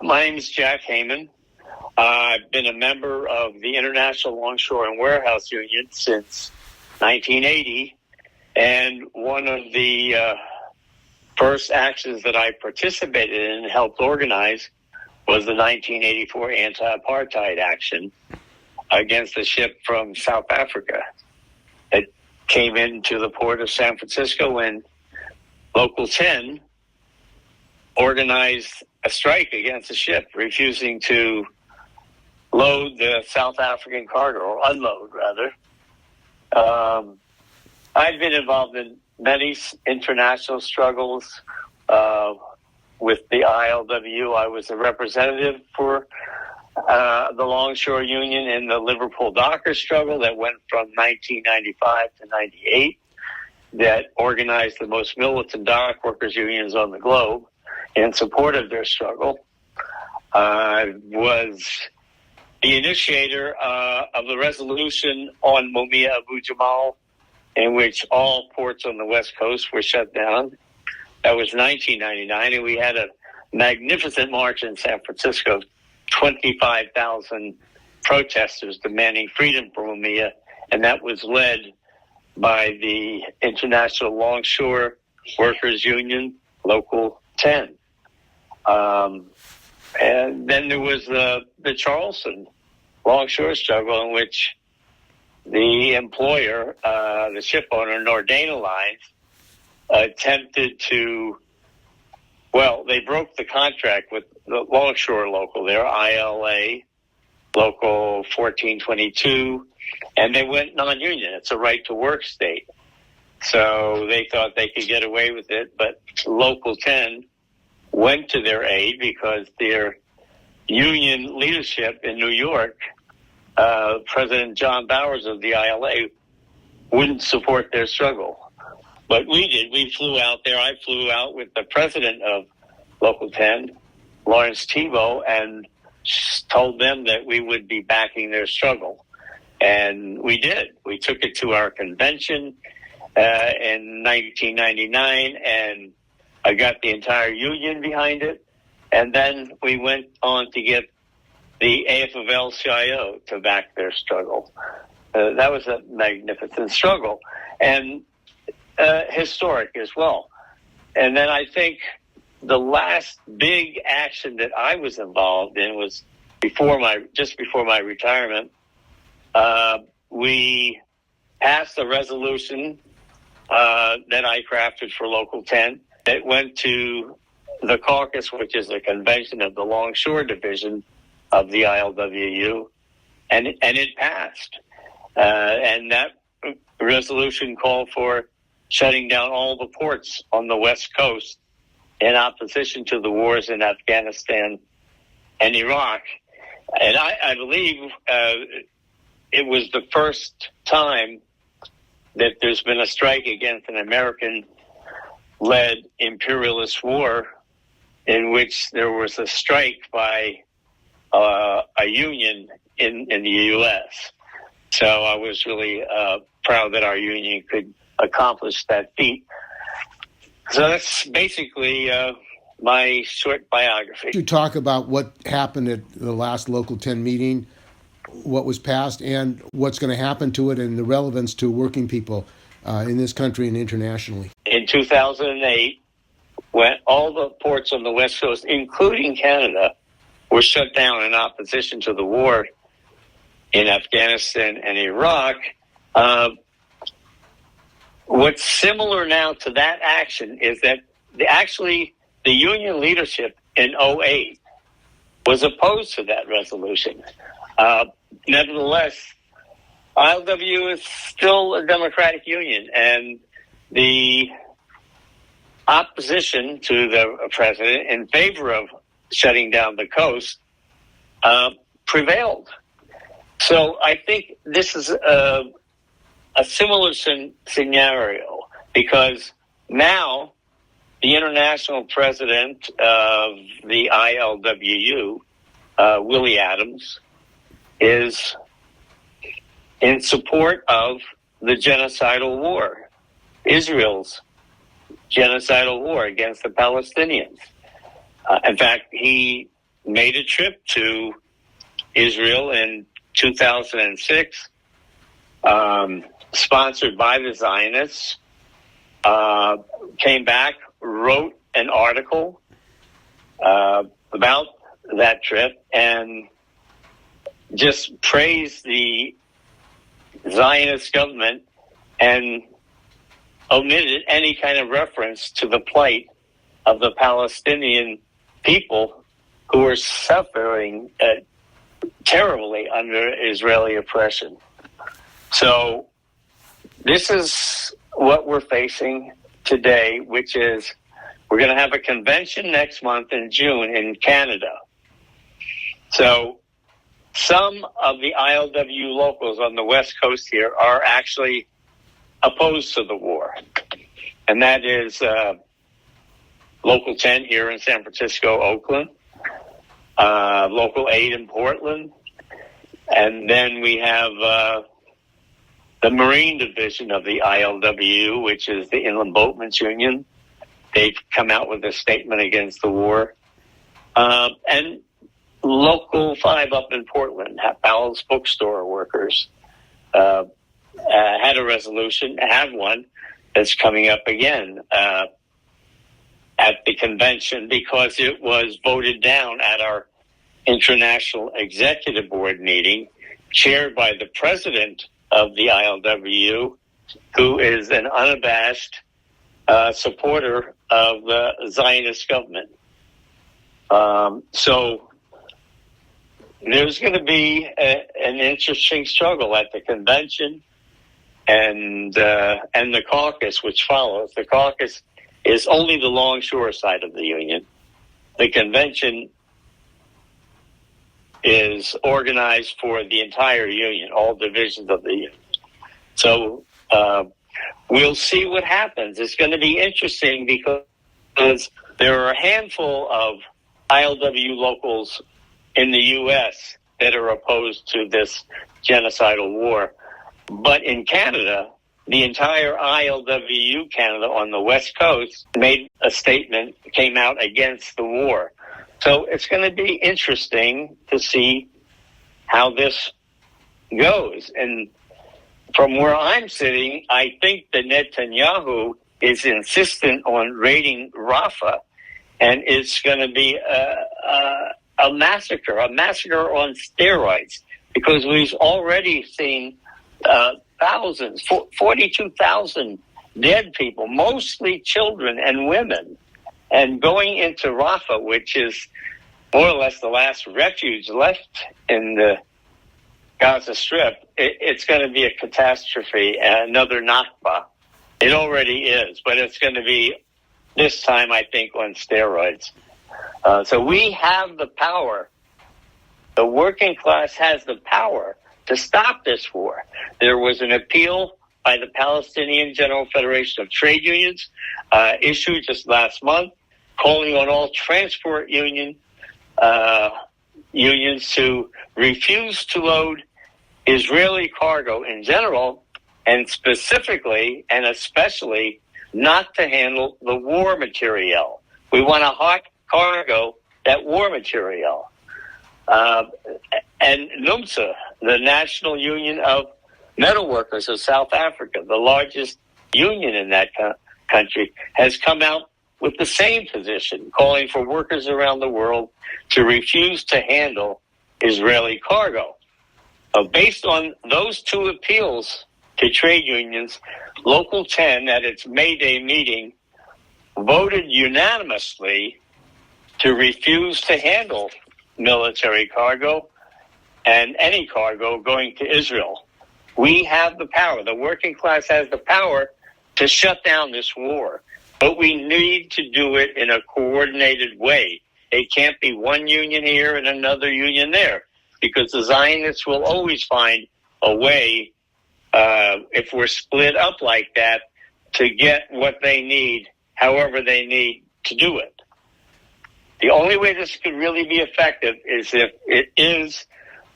My name is Jack Heyman. I've been a member of the International Longshore and Warehouse Union since 1980, and one of the first actions that I participated in and helped organize was the 1984 anti-apartheid action against a ship from South Africa. It came into the port of San Francisco when Local 10 organized a strike against the ship, refusing to load the South African cargo, or unload, rather. I've been involved in many international struggles with the ILWU. I was a representative for the Longshore Union in the Liverpool Dockers struggle that went from 1995 to 98, that organized the most militant dock workers unions on the globe in support of their struggle. I was the initiator of the resolution on Mumia Abu Jamal, in which all ports on the West Coast were shut down. That was 1999, and we had a magnificent march in San Francisco, 25,000 protesters demanding freedom for Mumia, and that was led by the International Longshore Workers Union, Local 10. And then there was the Charleston Longshore struggle, in which the employer, the ship owner, Nordana Lines, attempted to, they broke the contract with the Longshore Local there, ILA Local 1422, and they went non-union. It's a right-to-work state. So they thought they could get away with it, but Local 10 went to their aid because their union leadership in New York, President John Bowers of the ILA, wouldn't support their struggle. But we did. We flew out there. I flew out with the president of Local 10, Lawrence Thibault, and told them that we would be backing their struggle. And we did. We took it to our convention in 1999, and I got the entire union behind it. And then we went on to get the AFL-CIO to back their struggle. That was a magnificent struggle, and historic as well. And then I think the last big action that I was involved in was just before my retirement. We passed a resolution that I crafted for Local 10 that went to the caucus, which is the convention of the Longshore Division of the ILWU, and it passed. And that resolution called for shutting down all the ports on the West Coast in opposition to the wars in Afghanistan and Iraq. And I believe it was the first time that there's been a strike against an American-led imperialist war in which there was a strike by a union in the U.S. So I was really proud that our union could accomplish that feat. So that's basically my short biography. To talk about what happened at the last Local 10 meeting, what was passed, and what's going to happen to it, and the relevance to working people in this country and internationally. In 2008, when all the ports on the West Coast, including Canada, were shut down in opposition to the war in Afghanistan and Iraq, what's similar now to that action is that the union leadership in 2008 was opposed to that resolution. Nevertheless, ILWU is still a democratic union, and the opposition to the president in favor of shutting down the coast prevailed. So I think this is a similar scenario, because now the international president of the ILWU, Willie Adams, is in support of the genocidal war, Israel's genocidal war against the Palestinians. In fact, he made a trip to Israel in 2006, sponsored by the Zionists, came back, wrote an article about that trip, and just praised the Zionist government and omitted any kind of reference to the plight of the Palestinian people who were suffering terribly under Israeli oppression. So this is what we're facing today, which is we're going to have a convention next month in June in Canada. So some of the ILWU locals on the West Coast here are actually opposed to the war. And that is Local 10 here in San Francisco, Oakland, Local 8 in Portland, and then we have the Marine Division of the ILWU, which is the Inland Boatmen's Union. They've come out with a statement against the war. And Local 5 up in Portland, Powell's bookstore workers, had a resolution, have one, that's coming up again at the convention because it was voted down at our International Executive Board meeting, chaired by the president of the ILWU, who is an unabashed supporter of the Zionist government. So there's going to be an interesting struggle at the convention and the caucus, which follows. The caucus is only the longshore side of the union. The convention is organized for the entire union, all divisions of the union. So we'll see what happens. It's going to be interesting because there are a handful of ILWU locals in the U.S. that are opposed to this genocidal war. But in Canada, the entire ILWU Canada on the West Coast made a statement, came out against the war. So it's going to be interesting to see how this goes. And from where I'm sitting, I think that Netanyahu is insistent on raiding Rafah, and it's going to be a massacre on steroids, because we've already seen thousands, 42,000 dead people, mostly children and women. And going into Rafah, which is more or less the last refuge left in the Gaza Strip, it's going to be a catastrophe, another Nakba. It already is, but it's going to be, this time, I think, on steroids. So we have the power. The working class has the power to stop this war. There was an appeal by the Palestinian General Federation of Trade Unions, issued just last month, calling on all transport unions to refuse to load Israeli cargo in general, and specifically and especially not to handle the war material. We want a hot cargo, that war material. And NUMSA, the National Union of Metal Workers of South Africa, the largest union in that country, has come out with the same position, calling for workers around the world to refuse to handle Israeli cargo. Based on those two appeals to trade unions, Local 10 at its May Day meeting voted unanimously to refuse to handle military cargo and any cargo going to Israel. We have the power. The working class has the power to shut down this war. But we need to do it in a coordinated way. It can't be one union here and another union there, because the Zionists will always find a way, if we're split up like that, to get what they need, however they need to do it. The only way this could really be effective is if it is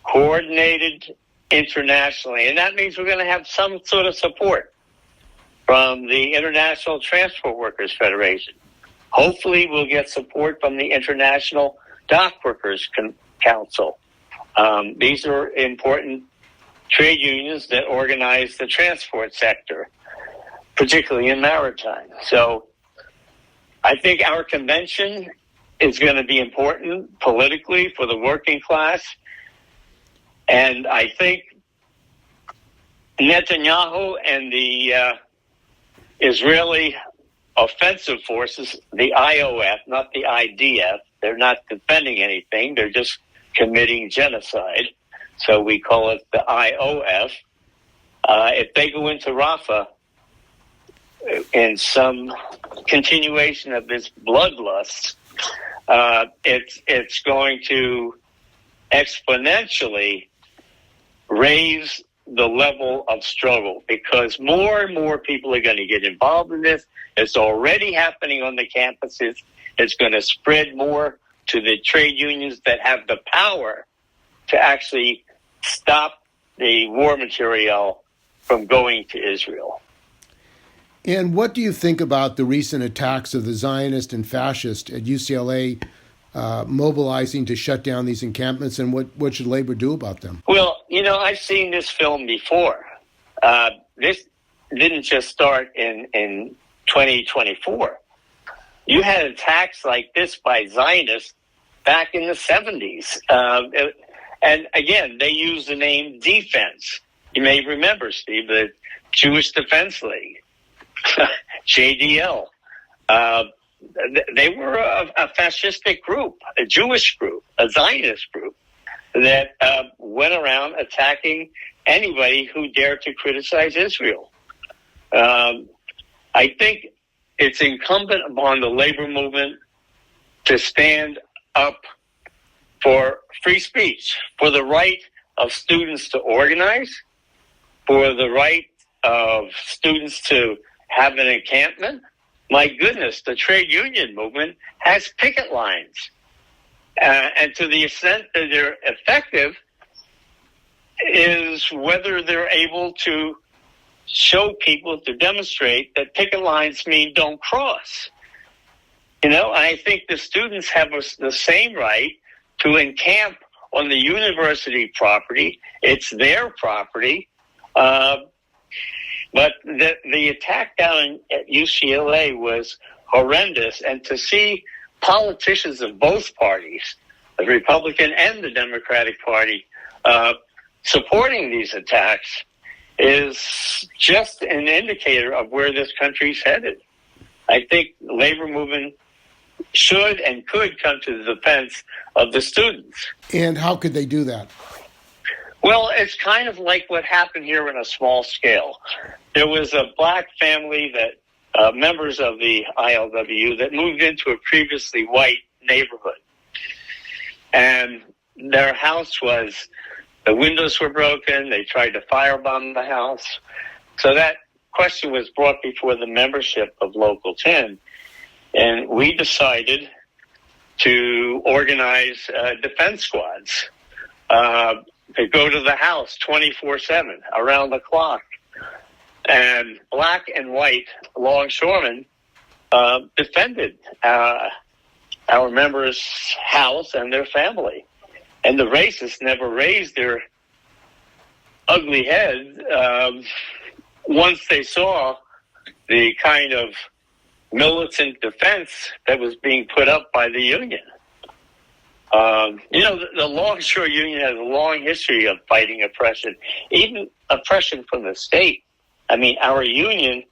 coordinated internationally. And that means we're going to have some sort of support from the International Transport Workers Federation. Hopefully we'll get support from the International Dock Workers Council. These are important trade unions that organize the transport sector, particularly in maritime. So I think our convention is going to be important politically for the working class. And I think Netanyahu and the Israeli offensive forces, the IOF, not the IDF, they're not defending anything. They're just committing genocide. So we call it the IOF. If they go into Rafah in some continuation of this bloodlust, it's going to exponentially raise the level of struggle, because more and more people are going to get involved in this. It's already happening on the campuses. It's going to spread more to the trade unions that have the power to actually stop the war material from going to Israel. And what do you think about the recent attacks of the Zionist and fascist at UCLA mobilizing to shut down these encampments, and what should labor do about them? Well, I've seen this film before. This didn't just start in 2024. You had attacks like this by Zionists back in the 70s. And again, they used the name defense. You may remember, Steve, the Jewish Defense League, JDL. They were a fascistic group, a Jewish group, a Zionist group that went around attacking anybody who dared to criticize Israel. I think it's incumbent upon the labor movement to stand up for free speech, for the right of students to organize, for the right of students to have an encampment. My goodness, the trade union movement has picket lines. And to the extent that they're effective is whether they're able to show people, to demonstrate that picket lines mean don't cross. I think the students have the same right to encamp on the university property. It's their property. But the attack down at UCLA was horrendous. And to see politicians of both parties, the Republican and the Democratic Party, supporting these attacks is just an indicator of where this country's headed. I think the labor movement should and could come to the defense of the students. And how could they do that? Well, it's kind of like what happened here in a small scale. There was a black family that members of the ILWU that moved into a previously white neighborhood. And their house the windows were broken. They tried to firebomb the house. So that question was brought before the membership of Local 10. And we decided to organize defense squads to go to the house 24/7, around the clock. And black and white longshoremen defended our members' house and their family. And the racists never raised their ugly head once they saw the kind of militant defense that was being put up by the union. The Longshore Union has a long history of fighting oppression, even oppression from the state. I mean, our union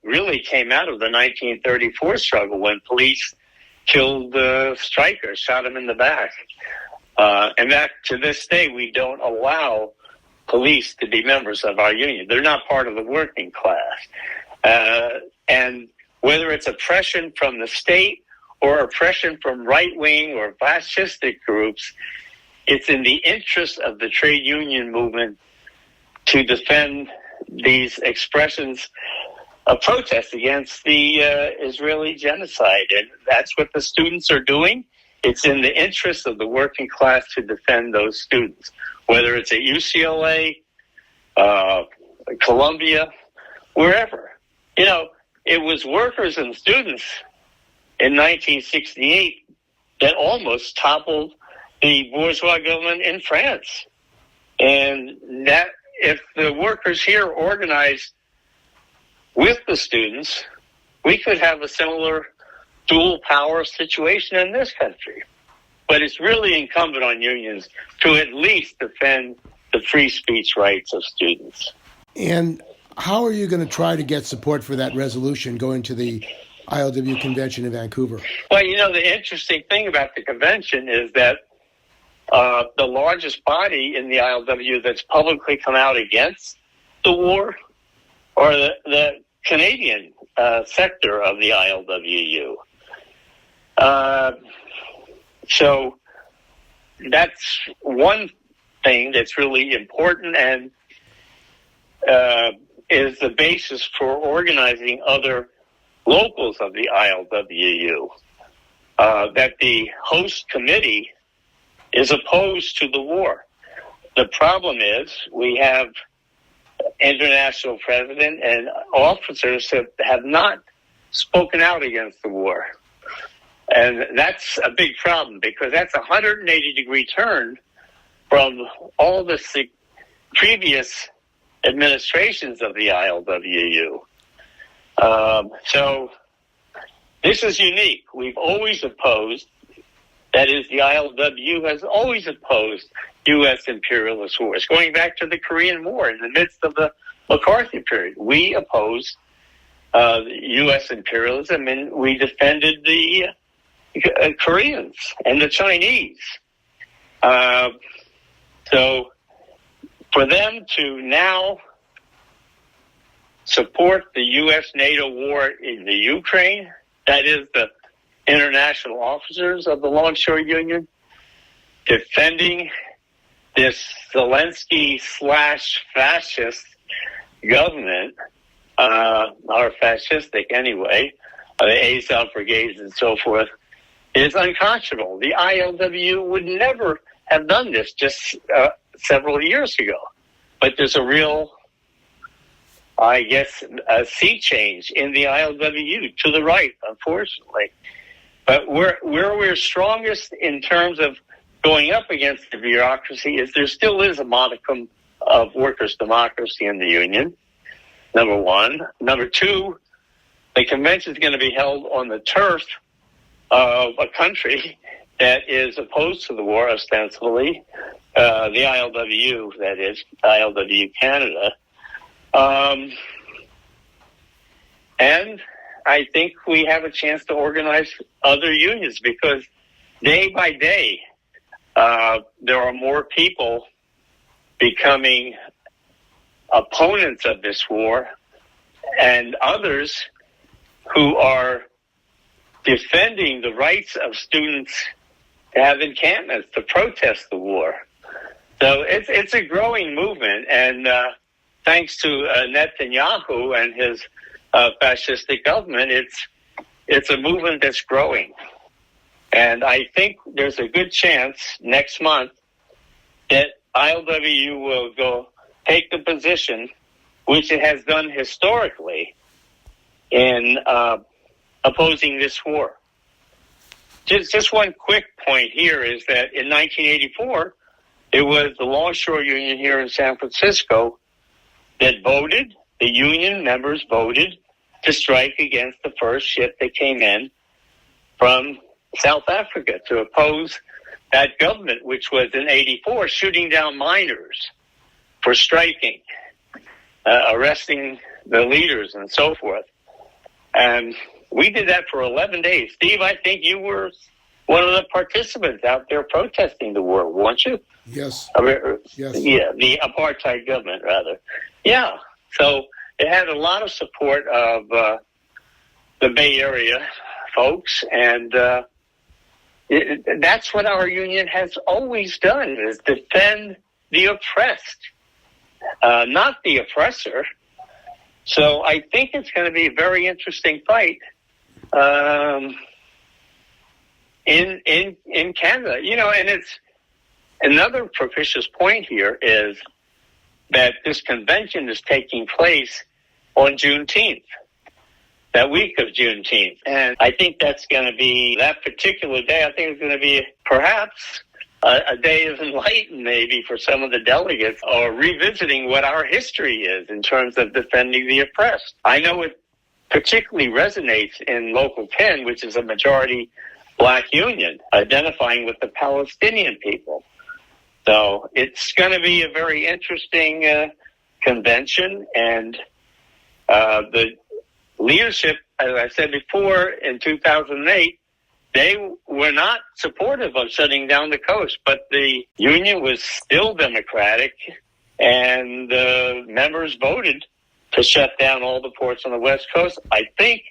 really came out of the 1934 struggle when police killed strikers, shot them in the back. And that, to this day, we don't allow police to be members of our union. They're not part of the working class. And whether it's oppression from the state or oppression from right-wing or fascistic groups, it's in the interest of the trade union movement to defend these expressions of protest against the Israeli genocide. And that's what the students are doing. It's in the interest of the working class to defend those students, whether it's at UCLA, Columbia, wherever. It was workers and students in 1968 that almost toppled the bourgeois government in France. And that if the workers here organized with the students, we could have a similar dual power situation in this country. But it's really incumbent on unions to at least defend the free speech rights of students. And how are you going to try to get support for that resolution going to the ILWU convention in Vancouver? Well, the interesting thing about the convention is that the largest body in the ILWU that's publicly come out against the war are the Canadian sector of the ILWU. So that's one thing that's really important and is the basis for organizing other locals of the ILWU. That the host committee is opposed to the war. The problem is we have international president and officers that have not spoken out against the war. And that's a big problem because that's a 180-degree turn from all the previous administrations of the ILWU. So this is unique. We've always opposed, that is, the ILWU has always opposed U.S. imperialist wars, going back to the Korean War in the midst of the McCarthy period. We opposed U.S. imperialism, and we defended the Koreans and the Chinese. So for them to now support the U.S.-NATO war in the Ukraine, that is the international officers of the Longshore Union, defending this Zelensky/fascist government, or fascistic anyway, the Azov brigades and so forth, is unconscionable. The ILWU would never have done this just several years ago. But there's a real, I guess, a sea change in the ILWU to the right, unfortunately. But where we're strongest in terms of going up against the bureaucracy is there still is a modicum of workers' democracy in the union, number one. Number two, the convention is going to be held on the turf of a country that is opposed to the war, ostensibly, the ILWU, that is, ILWU Canada. And I think we have a chance to organize other unions because day by day, there are more people becoming opponents of this war and others who are defending the rights of students to have encampments, to protest the war. So it's a growing movement, and thanks to Netanyahu and his fascistic government, it's a movement that's growing. And I think there's a good chance next month that ILWU will go take the position, which it has done historically, in opposing this war. Just one quick point here is that in 1984, it was the Longshore Union here in San Francisco that voted, the union members voted to strike against the first ship that came in from South Africa to oppose that government, which was in 84 shooting down miners for striking, arresting the leaders and so forth. And we did that for 11 days. Steve, I think you were one of the participants out there protesting the war, weren't you? Yes. Yes. Yeah, the apartheid government, rather. Yeah. So it had a lot of support of the Bay Area folks, and that's what our union has always done, is defend the oppressed, not the oppressor. So I think it's going to be a very interesting fight in Canada. And it's another propitious point here is that this convention is taking place on Juneteenth. that week of Juneteenth. And I think that's going to be, that particular day, I think it's going to be perhaps a day of enlightenment maybe for some of the delegates, or revisiting what our history is in terms of defending the oppressed. I know it particularly resonates in Local 10, which is a majority black union, identifying with the Palestinian people. So it's going to be a very interesting convention, and the leadership, as I said before, in 2008, they were not supportive of shutting down the coast, but the union was still democratic, and the members voted to shut down all the ports on the West Coast. I think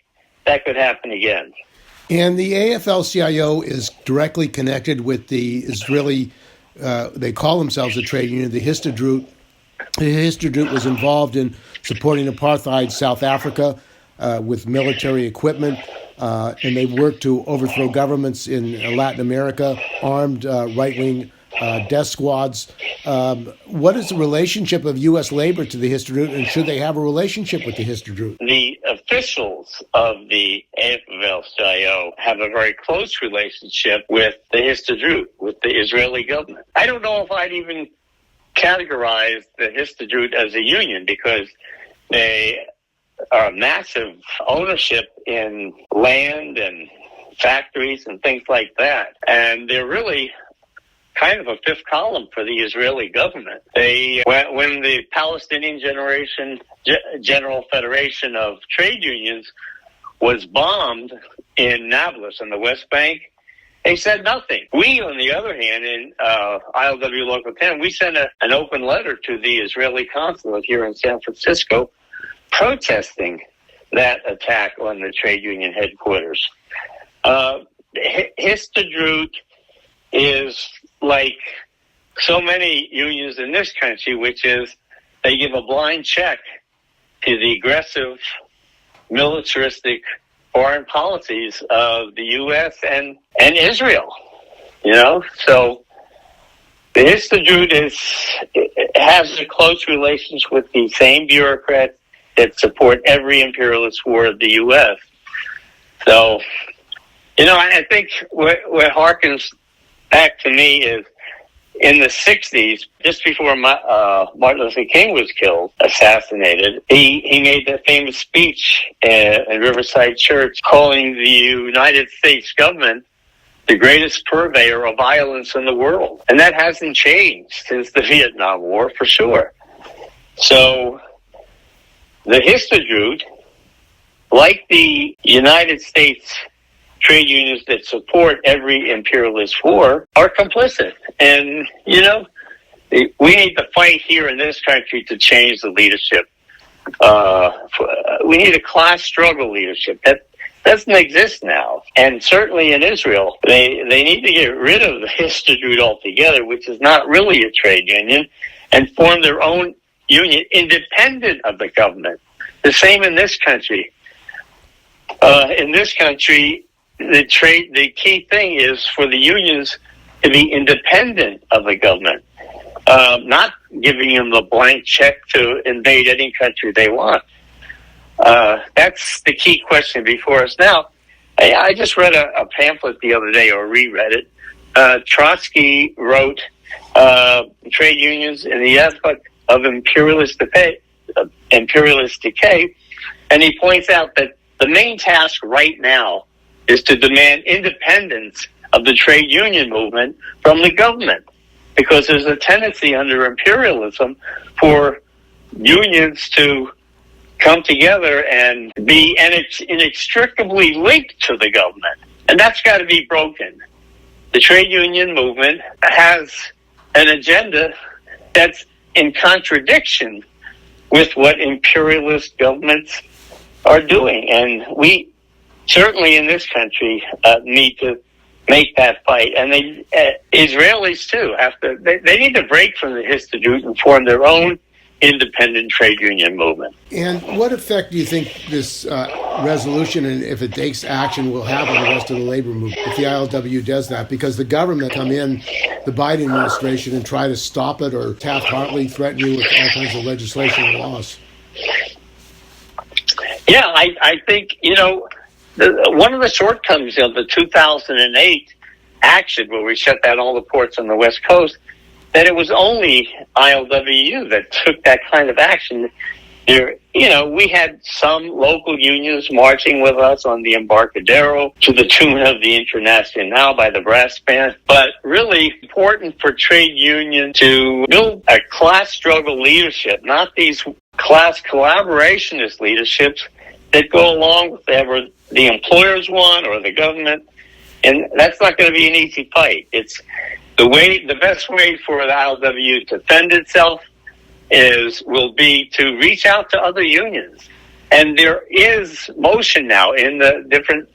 that could happen again. And the AFL-CIO is directly connected with the Israeli, they call themselves a trade union, the Histadrut. The Histadrut was involved in supporting apartheid South Africa with military equipment, and they've worked to overthrow governments in Latin America, armed right-wing death squads. What is the relationship of U.S. labor to the Histadrut, and should they have a relationship with the Histadrut? The officials of the AFL-CIO have a very close relationship with the Histadrut, with the Israeli government. I don't know if I'd even categorize the Histadrut as a union, because they are massive ownership in land and factories and things like that. And they're really kind of a fifth column for the Israeli government. They, when the Palestinian General Federation of Trade Unions was bombed in Nablus in the West Bank, they said nothing. We, on the other hand, in ILWU Local 10, we sent an open letter to the Israeli consulate here in San Francisco protesting that attack on the trade union headquarters. Histadrut is like so many unions in this country, which is they give a blind check to the aggressive, militaristic foreign policies of the U.S. and Israel. You know, so the Histadrut has a close relations with the same bureaucrats that support every imperialist war of the U.S. So, you know, I think what harkens back to me is in the 60s, just before Martin Luther King was assassinated, he made that famous speech in Riverside Church calling the United States government the greatest purveyor of violence in the world. And that hasn't changed since the Vietnam War, for sure. So the Histadrut, like the United States trade unions that support every imperialist war, are complicit. And, you know, we need to fight here in this country to change the leadership. We need a class struggle leadership. That doesn't exist now. And certainly in Israel, they need to get rid of the Histadrut altogether, which is not really a trade union, and form their own union independent of the government. The same in this country. In this country, the key thing is for the unions to be independent of the government, not giving them the blank check to invade any country they want. That's the key question before us now. I just read a pamphlet the other day, or reread it. Trotsky wrote Trade Unions in the Epoch of Imperialist Decay, and he points out that the main task right now is to demand independence of the trade union movement from the government, because there's a tendency under imperialism for unions to come together and be inextricably linked to the government. And that's got to be broken. The trade union movement has an agenda that's in contradiction with what imperialist governments are doing. And we certainly in this country need to make that fight. And Israelis too they need to break from the Histadrut and form their own independent trade union movement. And what effect do you think this resolution, and if it takes action, will have on the rest of the labor movement if the ILWU does that? Because the government come in, the Biden administration, and try to stop it, or Taft-Hartley threaten you with all kinds of legislation and laws. Yeah, I think, one of the shortcomings of the 2008 action where we shut down all the ports on the West Coast, that it was only ILWU that took that kind of action. We had some local unions marching with us on the Embarcadero to the tune of the Internacional by the brass band. But really important for trade union to build a class struggle leadership, not these class collaborationist leaderships that go along with whatever the employers want or the government. And that's not going to be an easy fight. It's the best way for the ILWU to defend itself will be to reach out to other unions. And there is motion now in the different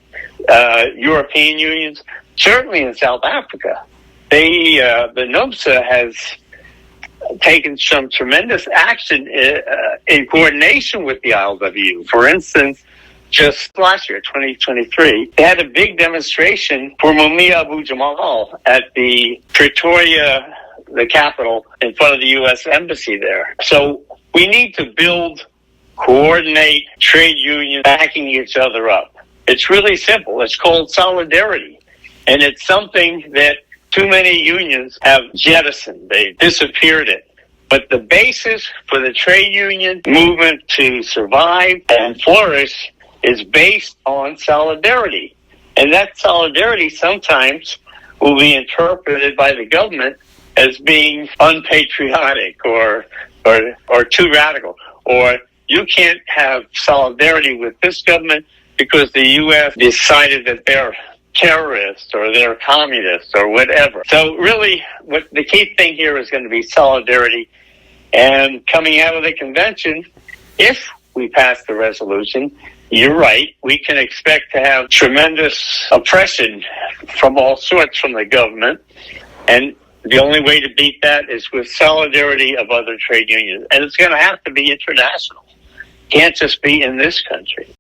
European unions, certainly in South Africa. The NUMSA has taken some tremendous action in coordination with the ILWU. For instance, just last year, 2023, they had a big demonstration for Mumia Abu Jamal at the Pretoria, the capital, in front of the U.S. Embassy there. So we need to coordinate trade unions backing each other up. It's really simple. It's called solidarity. And it's something that too many unions have jettisoned. They disappeared it. But the basis for the trade union movement to survive and flourish is based on solidarity. And that solidarity sometimes will be interpreted by the government as being unpatriotic or too radical. Or you can't have solidarity with this government because the U.S. decided that they're terrorists or they're communists or whatever. So really, what the key thing here is going to be solidarity. And coming out of the convention, if we pass the resolution, you're right, we can expect to have tremendous oppression from all sorts from the government. And the only way to beat that is with solidarity of other trade unions. And it's going to have to be international. It can't just be in this country.